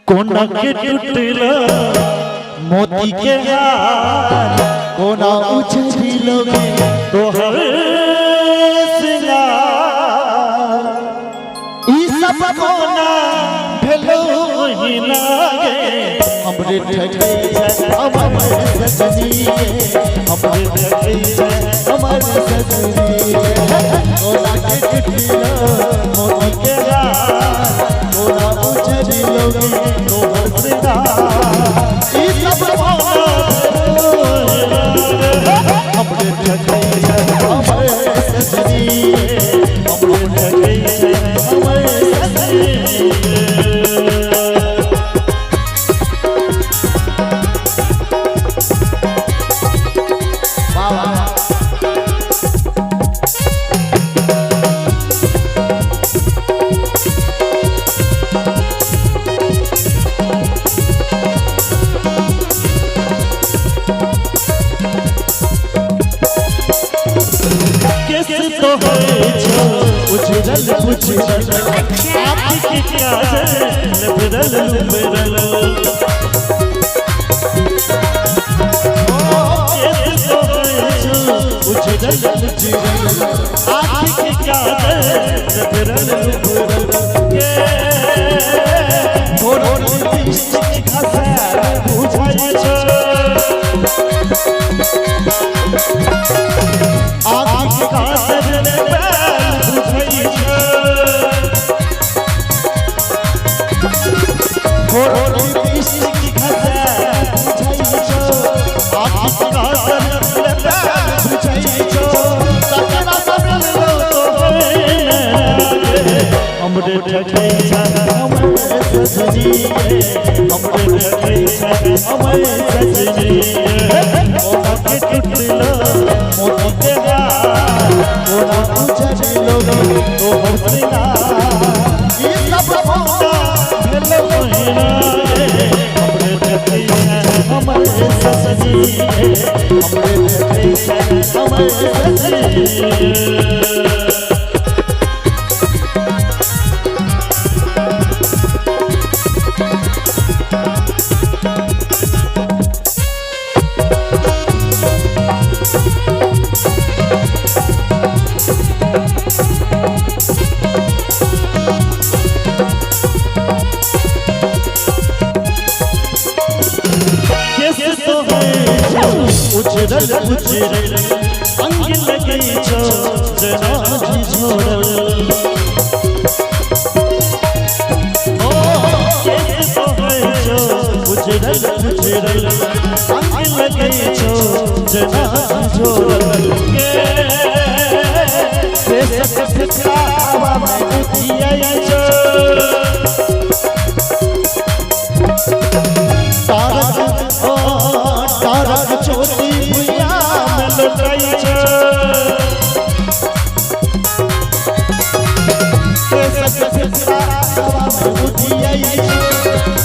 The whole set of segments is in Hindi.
कोना के टूटला मोती के हार, कोना उछली लोगे तो हर सिंगार। ई सब कोना भेलो ही लागे हमरे ठगे हमर सजनी, हमरे ठगे हमर सजनी। कोना के टूटला मोती के हार, कोना उछली लोगे तो हर सिंगार। ई सब कोना हमरे ठगे हमर सजनी, हमरे ठगे हमर सजनी। उछल उछल आपकी काजल बिरल बिरल, उछल उछल आपकी काजल बिरल बिरल। थोड़ा लिपस्टिक घसा बुझाई छो आपकी काजल हमरे ठगे हमर सजनी, हमरे ठगे हमर सजनी। कोना के टूटला मोती के हार, कोना उछली लोगे तो हर सिंगार। ई सब कोना भेलो ही लागे हमरे ठगे हमर सजनी, हमरे ठगे हमर सजनी। उछल उछल अंग लगे छो जना झोरल, ओ कैसे सोहे छो उछल उछल अंग लगे छो जना झोरल। के से फिकरा हवा में दिया छो तारक छोटी भुइया में लुटाई छो।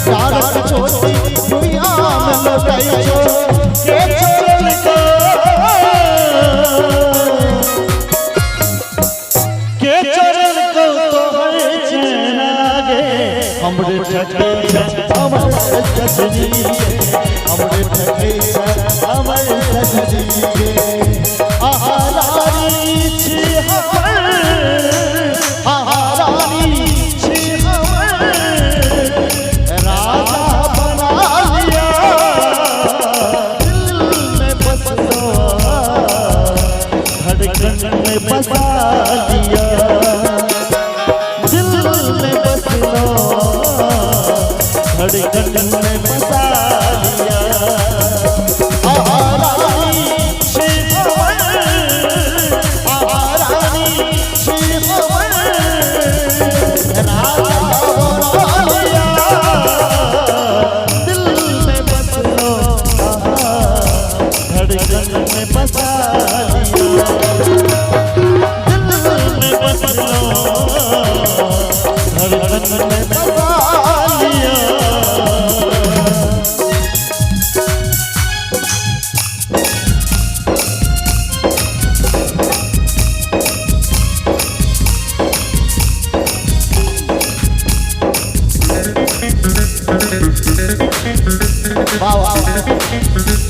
तारक छोटी भुइया में लुटाई छो। के चरण को तोहर चैन लागे हमरे ठगे हमर सजनी, हमरे ठगे हमर सजनी। आहारानी छी हमर, आहारानी छी हमर, राजा बना लिया दिल में बसलो, धड़कन में बसा लिया दिल में बसलो, धड़कन में बसा लिया। धड़कन में बसा लिया। वाह वाह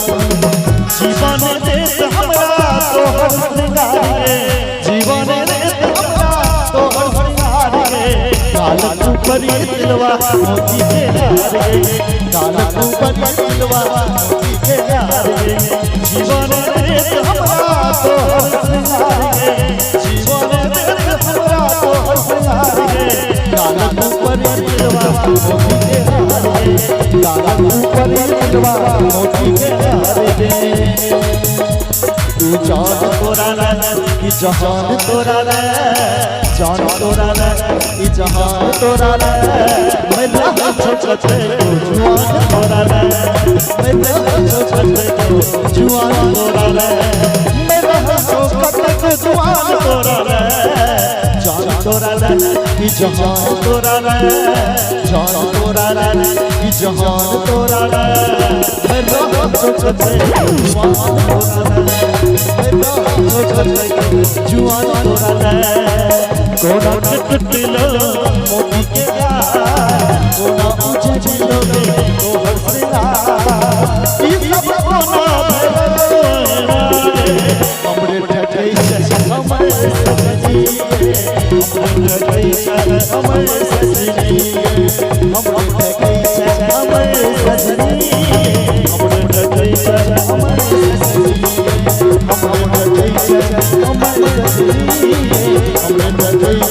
जीवन देत हमरा तोहर श्रृंगार रे जीवन देत हमरा तोहर श्रृंगार रे काल ऊपर दिलवा मोती के यार रे काल ऊपर दिलवा मोती के यार रे जीवन देत हमरा तोहर श्रृंगार रे जीवन देत हमरा तोहर श्रृंगार रे काल ऊपर दिलवा मोती के यार रे काल ऊपर दिलवा मोती के यार रे जान तोरा रे जहान तोरा रे जान तोरा रे जहान तोरा रे मैं छोटे जुआन तोरा रे मैं छोटे जुआन तोरा रे मेरा छोटे जुआन तोरा रे जान तोरा रे जहान तोरा रे जान तोरा रे जहान तोरा रे मेरा छोटे जुआन तोरा रे जुआन तोरा रे कोना टुटलो मोती के यार कोना उजलो रे तोहर श्रृंगार ई सब कोना हमरे ठठई से हमर सजनी हमरे ठठई से हमर सजनी हमरे ठठई से हमर सजनी हमरे ठठई से हमर सजनी हमरे ठठई से हमर सजनी हमरे ठठई